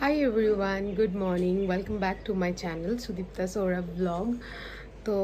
Hi everyone, good morning. Welcome back to my channel Sudipta Saurabh vlog. তো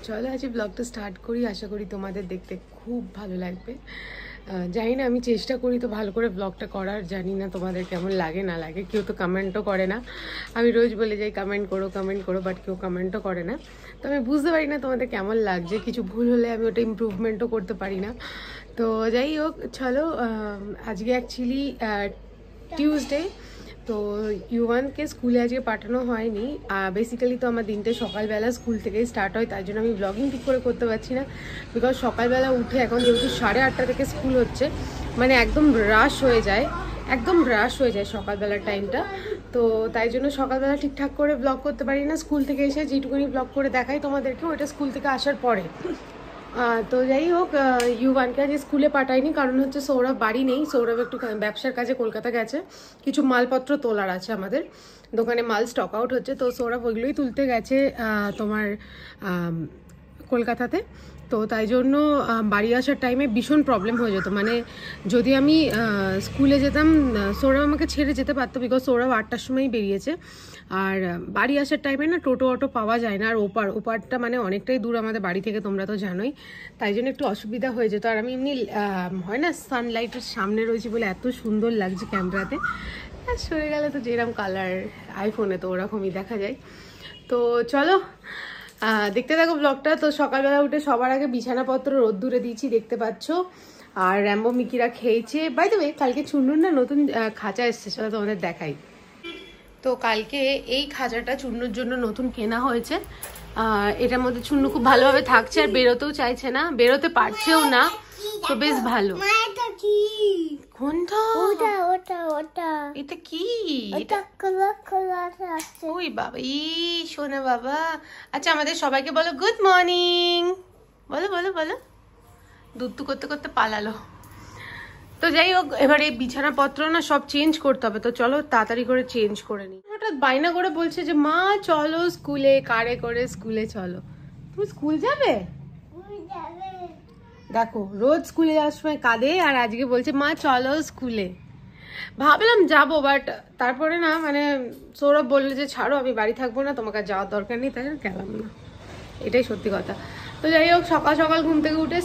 চলো আজ ব্লগটা স্টার্ট করি। আশা করি তোমাদের দেখতে খুব ভালো লাগবে। জানি না, আমি চেষ্টা করি তো ভালো করে ব্লগটা করার, জানি না তোমাদের কেমন লাগে না লাগে। কেউ তো কমেন্টও করে না। আমি রোজ বলে যাই কমেন্ট করো, বাট কেউ কমেন্টও করে না। তো আমি বুঝতে পারি না তোমাদের কেমন লাগছে। কিছু ভুল হলে আমি ওটা ইমপ্রুভমেন্টও করতে পারি না। তো যাই হোক, চলো আজকে অ্যাকচুয়ালি টিউসডে। তো ইউয়ানকে স্কুলে আজকে পাঠানো হয়নি। বেসিক্যালি তো আমার দিনটা সকালবেলা স্কুল থেকেই স্টার্ট হয়, তাই জন্য আমি ব্লগিং ঠিক করে করতে পারছি না। বিকজ সকালবেলা উঠে এখন যেহেতু 8:30 থেকে স্কুল হচ্ছে, মানে একদম রাশ হয়ে যায় সকালবেলার টাইমটা। তো তাই জন্য সকালবেলা ঠিকঠাক করে ব্লগ করতে পারি না। স্কুল থেকে এসে যেটুকুনি ব্লগ করে দেখাই তোমাদেরকে, ওইটা স্কুল থেকে আসার পরে। তো যাই হোক, ইউওয়ানকে আজ স্কুলে পাঠাইনি, কারণ হচ্ছে সৌরভ বাড়ি নেই। সৌরভ একটু ব্যবসার কাজে কলকাতা গেছে। কিছু মালপত্র তোলার আছে, আমাদের দোকানে মাল স্টক আউট হচ্ছে, তো সৌরভ ওইগুলোই তুলতে গেছে তোমার কলকাতাতে। তো তাই জন্য বাড়ি আসার টাইমে ভীষণ প্রবলেম হয়ে যেত। মানে যদি আমি স্কুলে যেতাম, সৌরভ আমাকে ছেড়ে যেতে পারতো, বিকজ সৌরভ 8টার সময়ই বেরিয়েছে। আর বাড়ি আসার টাইমে না টোটো অটো পাওয়া যায় না। আর ওপারটা মানে অনেকটাই দূর আমাদের বাড়ি থেকে, তোমরা তো জানোই। তাই জন্য একটু অসুবিধা হয়ে যেত। আর আমি এমনি হয় না, সানলাইটের সামনে রয়েছি বলে এত সুন্দর লাগছে ক্যামেরাতে। আর সরে গেলে তো যেরকম কালার আইফোনে, তো ওরকমই দেখা যায়। তো চলো দেখতে থাকো ব্লগটা। তো সকালবেলা উঠে সবার আগে বিছানাপত্র রোদ্দুরে দিয়েছি, দেখতে পাচ্ছ। আর র্যাম্বো মিকিরা খেয়েছে। বাই দ্য ওয়ে, কালকে চুন্নুর না নতুন খাঁচা এসছে, সেটা তোমাদের দেখাই। তো কালকে এই খাঁচাটা চুন্নুর জন্য নতুন কেনা হয়েছে। এটার মধ্যে চুন্নু খুব ভালোভাবে থাকছে, আর বেরোতেও চাইছে না, বেরোতে পারছেও না। তো বেশ ভালো। কোনটা? এটা কি? ওই বাবা, ই শোনা বাবা। আচ্ছা, আমাদের সবাইকে বলো গুড মর্নিং। বলো বলো বলো। দুধ করতে করতে পালালো। তো যাই হোক, এবারে বিছানাপত্র না সব চেঞ্জ করতে হবে। তো চলো তাড়াতাড়ি করে চেঞ্জ করে নিই। হঠাৎ বায়না করে বলছে যে মা চলো স্কুলে, কারে করে স্কুলে চলো। তুমি স্কুল যাবে? দেখো, রোজ স্কুলে যাওয়ার সময় কাঁদে, আর আজকে বলছে মা চলো স্কুলে। ভাবলাম যাবো, বাট তারপরে না, মানে সৌরভ বললো যে ছাড়ো, আমি বাড়ি থাকবো না, তোমাকে যাওয়ার দরকার নেই, তাই গেলাম না। এটাই সত্যি কথা। তো যাই হোক, সকাল সকাল ঘুম থেকে উঠে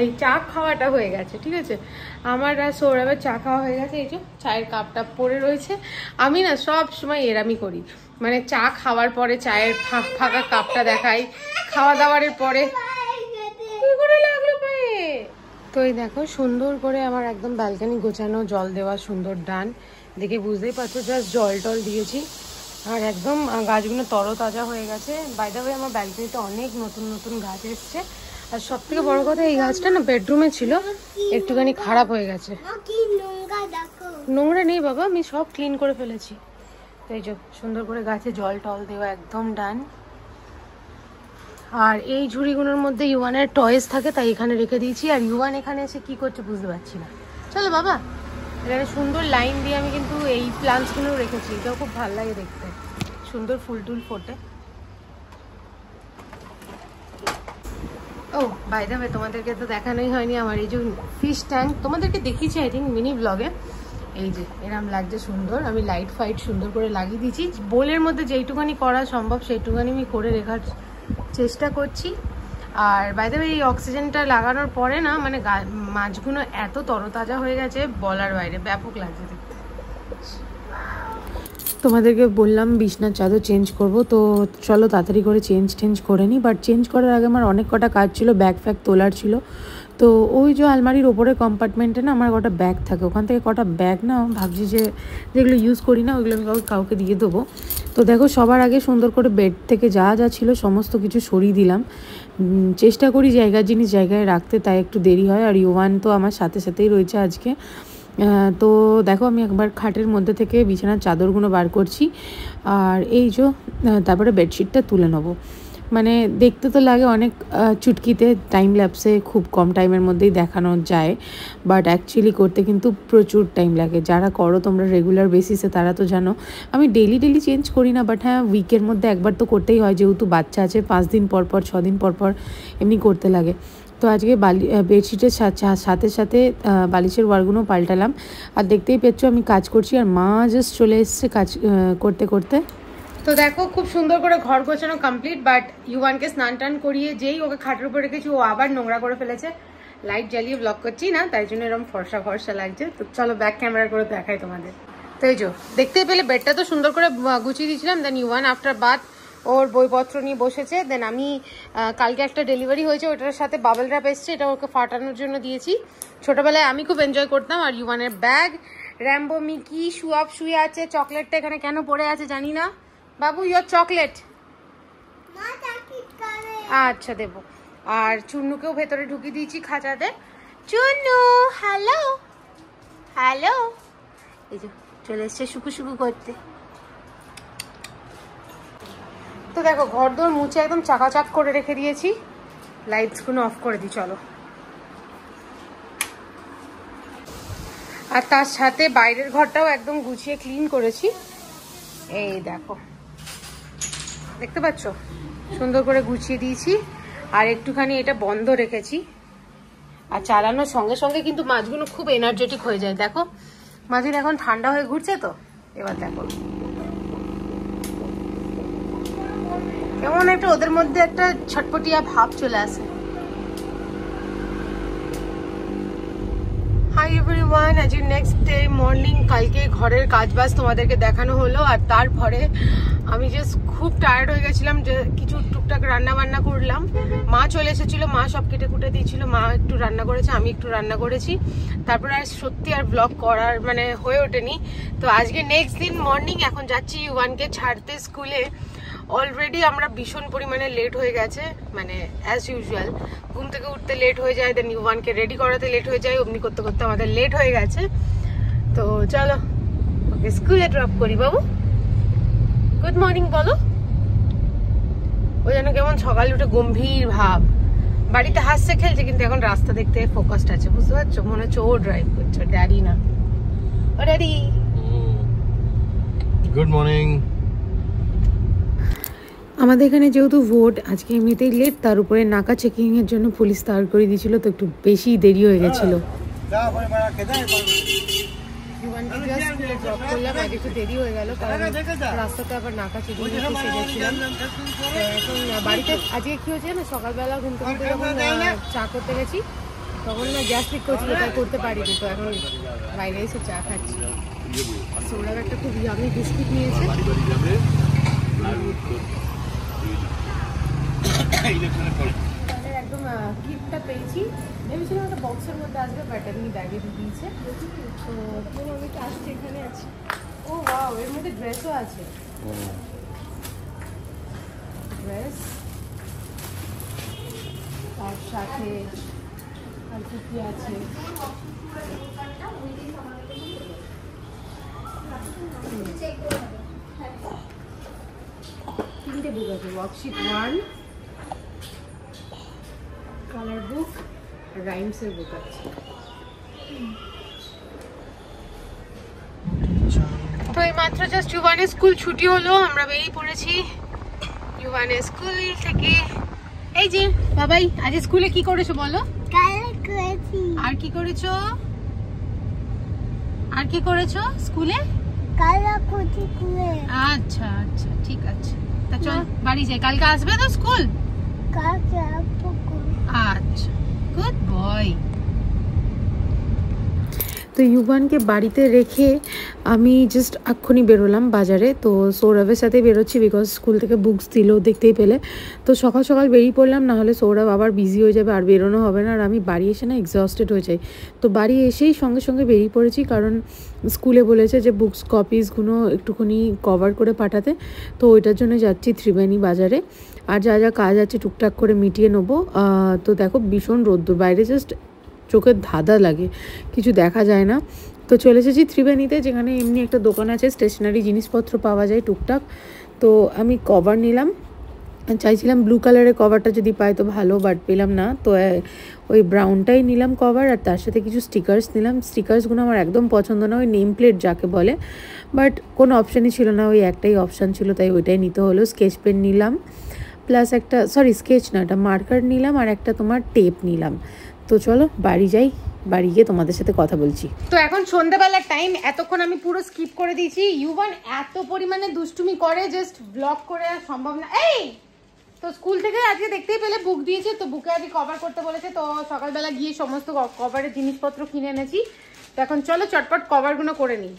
এই চা খাওয়াটা হয়ে গেছে, ঠিক আছে। আমার আর সৌরভের চা খাওয়া হয়ে গেছে। এই যে চায়ের কাপটা পড়ে রয়েছে। আমি না সব সময় এরামি করি, মানে চা খাওয়ার পরে চায়ের ফাঁকা কাপটা দেখাই, খাওয়া দাওয়ারের পরে। কি করে লাগলো পায়ে? তো এই দেখো, সুন্দর করে আমার একদম ব্যালকানি গোছানো, জল দেওয়া সুন্দর ডান। দেখে বুঝতেই পারছো, জাস্ট জল টল দিয়েছি, আর একদম গাছগুলো তরতাজা হয়ে গেছে। বাই দ্য ওয়ে, আমার ব্যালকনিতে অনেক নতুন নতুন গাছ এসছে। আর সব থেকে বড় কথা, এই গাছটা না বেডরুমে ছিল, একটুখানি খারাপ হয়ে গেছে। নোংরা নেই বাবা, আমি সব ক্লিন করে ফেলেছি। তো এই যে সুন্দর করে গাছে জল টল দেওয়া একদম ডান। আর এই ঝুড়িগুলোর মধ্যে ইউয়ানের টয়েস থাকে, তাই এখানে রেখে দিয়েছি। আর ইউয়ান এখানে এসে কি করছে বুঝতে পারছি না। চলো বাবা, এখানে সুন্দর লাইন দিয়ে আমি কিন্তু এই প্লান্টসগুলো রেখেছি, এটাও খুব ভালো লাগে দেখতে, সুন্দর ফুল টুল ফোটে। ও বাই দ্য ওয়ে, তোমাদেরকে তো দেখানোই হয়নি আমার এই যে ফিশ ট্যাঙ্ক। তোমাদেরকে দেখিয়েছি আই থিঙ্ক মিনি ব্লগে। এই যে এরম লাগছে সুন্দর। আমি লাইট ফাইট সুন্দর করে লাগিয়ে দিয়েছি। বোলের মধ্যে যেইটুখানি করা সম্ভব সেইটুখানি আমি করে রেখার চেষ্টা করছি। আর বাই দ্য ওয়ে, এই অক্সিজেনটা লাগানোর পরে না, মানে মাছগুলো এত তরতাজা হয়ে গেছে বলার বাইরে, ব্যাপক লাগছে দেখতে। তোমাদেরকে বললাম বিছনার চাদর চেঞ্জ করব, তো চলো তাড়াতাড়ি করে চেঞ্জ করে নিই। বাট চেঞ্জ করার আগে আমার অনেক কটা কাজ ছিল, ব্যাগ ফ্যাগ তোলার ছিল। তো ওই যে আলমারির ওপরের কম্পার্টমেন্টে না আমার কটা ব্যাগ থাকে, ওখান থেকে কটা ব্যাগ না ভাবছি যে যেগুলো ইউজ করি না, ওইগুলো আমি কাউকে দিয়ে দেবো। তো দেখো, সবার আগে সুন্দর করে বেড থেকে যা যা ছিল সমস্ত কিছু সরিয়ে দিলাম। চেষ্টা করি জায়গার জিনিস জায়গায় রাখতে, তাই একটু দেরি হয়। আর ইউয়ান তো আমার সাথে সাথেই রয়েছে আজকে। তো দেখো, আমি একবার খাটের মধ্যে থেকে বিছানার চাদরগুলো বার করছি, আর এই যে তারপরে বেডশিটটা তুলে নেবো। মানে দেখতে তো লাগে অনেক চুটকিতে, টাইম ল্যাপসে খুব কম টাইমের মধ্যেই দেখানো যায়, বাট অ্যাকচুয়ালি করতে কিন্তু প্রচুর টাইম লাগে। যারা করো তোমরা রেগুলার বেসিসে, তারা তো জানো। আমি ডেলি চেঞ্জ করি না, বাট হ্যাঁ, উইকের মধ্যে একবার তো করতেই হয়, যেহেতু বাচ্চা আছে। 5 দিন পর পর, 6 দিন পর পর এমনি করতে লাগে। তো আজকে বেডশিটের সাথে সাথে বালিশের ওয়ারগুলো পাল্টালাম। আর দেখতেই পেয়েছো আমি কাজ করছি আর মা জাস্ট চলে এসছে কাজ করতে করতে। তো দেখো খুব সুন্দর করে ঘর গোছানো কমপ্লিট, বাট ইউয়ানকে স্নান টান করিয়ে যেই ওকে খাটের উপর রেখেছি ও আবার নোংরা করে ফেলেছে। লাইট জ্বালিয়ে ব্লগ করছি না, তাই জন্য এরকম ফর্সা ফর্সা লাগছে। তো চলো ব্যাক ক্যামেরা করে দেখাই তোমাদের। তো এই যে দেখতেই পেলে বেডটা তো সুন্দর করে গুছিয়ে দিয়েছিলাম। দেন ইউয়ান আফটার বাথ ওর বইপত্র নিয়ে বসেছে। দেন আমি কালকে একটা ডেলিভারি হয়েছে, ওটার সাথে বাবল র্যাপ এসছে, এটা ওকে ফাটানোর জন্য দিয়েছি। ছোটোবেলায় আমি খুব এনজয় করতাম। আর ইউয়ানের ব্যাগ, র্যাম্বো মিকি শুয়ে আছে। চকলেটটা এখানে কেন পড়ে আছে জানি না। বাবু ইয়োর চকলেট, আচ্ছা দেবো। আর চুন্নুকেও ভেতরে ঢুকিয়ে দিয়েছি খাঁচাতে। চুন্নু হ্যালো হ্যালো, এই যে চলে এসছে শুকু শুকু করতে। তো দেখো ঘর দোর মুছে একদম চাকাচাক করে রেখে দিয়েছি। লাইটসগুলো অফ করে দিই চলো। আর তার সাথে বাইরের ঘরটাও একদম গুছিয়ে ক্লিন করেছি। এই দেখো দেখতে পাচ্ছ সুন্দর করে গুছিয়ে দিয়েছি। আর একটুখানি এটা বন্ধ রেখেছি। আর চালানোর সঙ্গে সঙ্গে কিন্তু মাছগুলো খুব এনার্জেটিক হয়ে যায়। দেখো মাছগুলো এখন ঠান্ডা হয়ে ঘুরছে। তো এবার দেখো কেমন একটা ওদের মধ্যে একটা ছটপটিয়া ভাব চলে আসে। হাই এভরিওয়ান, আজ নেক্সট ডে মর্নিং। কালকে ঘরের কাজবাজ তোমাদেরকে দেখানো হলো। আর তারপরে আমি জাস্ট খুব টায়ার্ড হয়ে গেছিলাম, যে কিছু টুকটাক রান্না বান্না করলাম। মা চলে এসেছিলো, মা সব কেটে কুটে দিয়েছিল। মা একটু রান্না করেছে, আমি একটু রান্না করেছি। তারপরে আর সত্যি আর ব্লগ করার মানে হয়ে ওঠেনি। তো আজকে নেক্সট দিন মর্নিং, এখন যাচ্ছি ইউয়ানকে ছাড়তে স্কুলে। অলরেডি আমরা ভীষণ পরিমাণে লেট হয়ে গেছে, মানে অ্যাজ ইউজুয়াল ঘুম থেকে উঠতে লেট হয়ে যায়, দেন ইউয়ানকে রেডি করাতে লেট হয়ে যায়, অমনি করতে করতে আমাদের লেট হয়ে গেছে। তো চলো ওকে স্কুলে ড্রপ করি। বাবু গুড মর্নিং বলো। ও যেন কেমন সকালে উঠে গম্ভীর ভাব, বাড়িতে হাসছে খেলছে, কিন্তু এখন রাস্তা দেখতে ফোকাসড আছে, বুঝতে পারছো? মনে হচ্ছে ও ড্রাইভ করছে, ড্যাডি না। ও ড্যাডি গুড মর্নিং। আমাদের এখানে যেহেতু ভোট আজকে এমনিতেই লেট, তার উপরে নাকা চেকিং এর জন্য পুলিশ তাড় করে দিয়েছিল, তো একটু বেশি দেরি হয়ে গেছিল। একটু দেরি হয়ে গেল কারণ রাস্তাতে আবার নাকা চেকিং সেরেছিলাম। এখন বাড়িতে আজকে কি হয়েছে না, সকালবেলা ঘুম থেকে যখন চা করতে গেছি তখন না গ্যাস লিক করছিল, তাই করতে পারিনি। তো এখন বাইরে এসে চা খাচ্ছি। সৌরভ একটা খুব ইয়ামি বিস্কিট নিয়েছে। একদম গিফটটা পেয়েছি, ভেবেছিলাম একটা বক্সের মধ্যে আসবে, বাট এমনি ব্যাগে দিয়েছে। তো আমি তো আসছি, এখানে আছি। ও ওয়াও, এর মধ্যে ড্রেসও আছে। ড্রেস তার সাথে আর কি আছে, তিনটে বুক আছে। ওয়ার্কশিট 1, কালার বুক, রাইমসের বুক আছে। তো এই মাত্র জাস্ট ইউয়ানের স্কুল ছুটি হলো, আমরা বেরিয়ে পড়েছি ইউয়ানের স্কুল থেকে। এই যে বাবাই, আজ স্কুলে কি করেছো বলো? আর কি করেছো? আর কি করেছো স্কুলে? আচ্ছা আচ্ছা ঠিক আছে, তা চল বাড়ি যাই। কালকে আসবে তো স্কুল? আচ্ছা গুড বয়। তো ইউবানকে বাড়িতে রেখে আমি জাস্ট এক্ষুনি বেরোলাম বাজারে। তো সৌরভের সাথে বেরোচ্ছি, বিকজ স্কুল থেকে বুকস দিল দেখতেই পেলে। তো সকাল সকাল বেরিয়ে পড়লাম, নাহলে সৌরভ আবার বিজি হয়ে যাবে আর বেরোনো হবে না। আর আমি বাড়ি এসে না এক্সস্টেড হয়ে যাই। তো বাড়ি এসেই সঙ্গে সঙ্গে বেরিয়ে পড়েছি, কারণ স্কুলে বলেছে যে বুকস কপিসগুলো একটুখানি কভার করে পাঠাতে। তো ওইটার জন্য যাচ্ছি ত্রিবেণী বাজারে। আর যা যা কাজ আছে টুকটাক করে মিটিয়ে নেবো। তো দেখো ভীষণ রোদ্দুর বাইরে, জাস্ট চোখের ধাঁধা লাগে, কিছু দেখা যায় না। তো চলে এসেছি ত্রিবেণীতে, যেখানে এমনি একটা দোকান আছে, স্টেশনারি জিনিসপত্র পাওয়া যায় টুকটাক। তো আমি কভার নিলাম, চাইছিলাম ব্লু কালারের কভারটা যদি পাই তো ভালো, বাট পেলাম না। তো ওই ব্রাউনটাই নিলাম কভার, আর তার সাথে কিছু স্টিকার্স নিলাম। স্টিকার্সগুলো আমার একদম পছন্দ না, ওই নেম প্লেট যাকে বলে, বাট কোনো অপশানই ছিল না, ওই একটাই অপশান ছিল, তাই ওইটাই নিতে হলো। স্কেচ পেন নিলাম, প্লাস একটা স্কেচ না, এটা মার্কার নিলাম আর একটা তোমার টেপ নিলাম। তো চলো বাড়ি যাই, বাড়ি গিয়ে তোমাদের সাথে কথা বলছি। তো এখন সন্ধ্যাবেলার টাইম, এতক্ষণ আমি পুরো স্কিপ করে দিয়েছি। ইউভান এত পরিমাণে দুষ্টুমি করে, জাস্ট ব্লগ করে আর সম্ভব না। এই তো স্কুল থেকে আজকে দেখতেই পেলে বুক দিয়েছে, তো বুকে আজকে কভার করতে বলেছে, তো সকালবেলা গিয়ে সমস্ত কভারের জিনিসপত্র কিনে এনেছি। তো এখন চলো চটপট কভারগুলো করে নিই।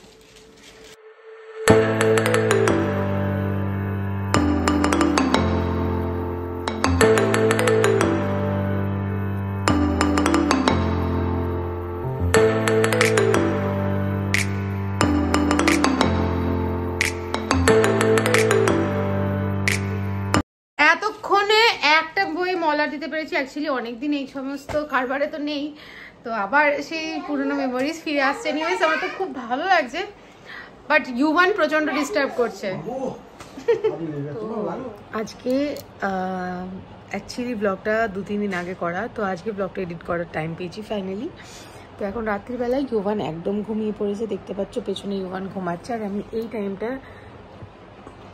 এতক্ষণে একটা বই মলা দিতে পেরেছি। অ্যাকচুয়ালি অনেকদিন এই সমস্ত কারবারে তো নেই, তো আবার সেই পুরনো মেমোরিজ ফিরে আসছে। এনিওয়েজ আমার তো খুব ভালো লাগছে, বাট ইউভান প্রচন্ড ডিস্টার্ব করছে। আজকে অ্যাকচুয়ালি ব্লগটা 2-3 দিন আগে করা, তো আজকে ব্লগটা এডিট করার টাইম পেয়েছি ফাইনালি। তো এখন রাত্রিবেলায় ইউভান একদম ঘুমিয়ে পড়েছে, দেখতে পাচ্ছ পেছনে ইউভান ঘুমাচ্ছে, আর আমি এই টাইমটা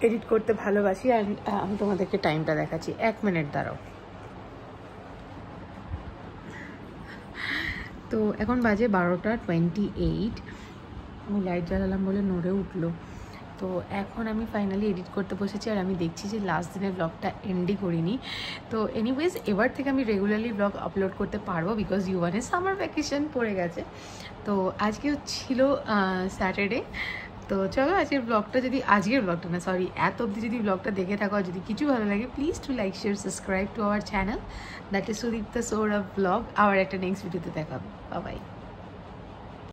এডিট করতে ভালোবাসি। আর আমি তোমাদেরকে টাইমটা দেখাচ্ছি, 1 মিনিট দাঁড়াও। তো এখন বাজে 12:28। আমি লাইট জ্বালালাম বলে নড়ে উঠলো। তো এখন আমি ফাইনালি এডিট করতে বসেছি, আর আমি দেখছি যে লাস্ট দিনের ব্লগটা এন্ডই করিনি। তো এনিওয়েজ এবার থেকে আমি রেগুলারলি ব্লগ আপলোড করতে পারবো, বিকজ ইউভানের সামার ভ্যাকেশন পড়ে গেছে। তো আজকে ছিল স্যাটারডে। তো চলো আজকের ব্লগটা এত অবধি যদি ব্লগটা দেখে থাকো, যদি কিছু ভালো লাগে please to like share subscribe to our channel, that is Sudipta Sourav blog. আবার একটা নেক্সট ভিডিওতে দেখাবো। Bye bye.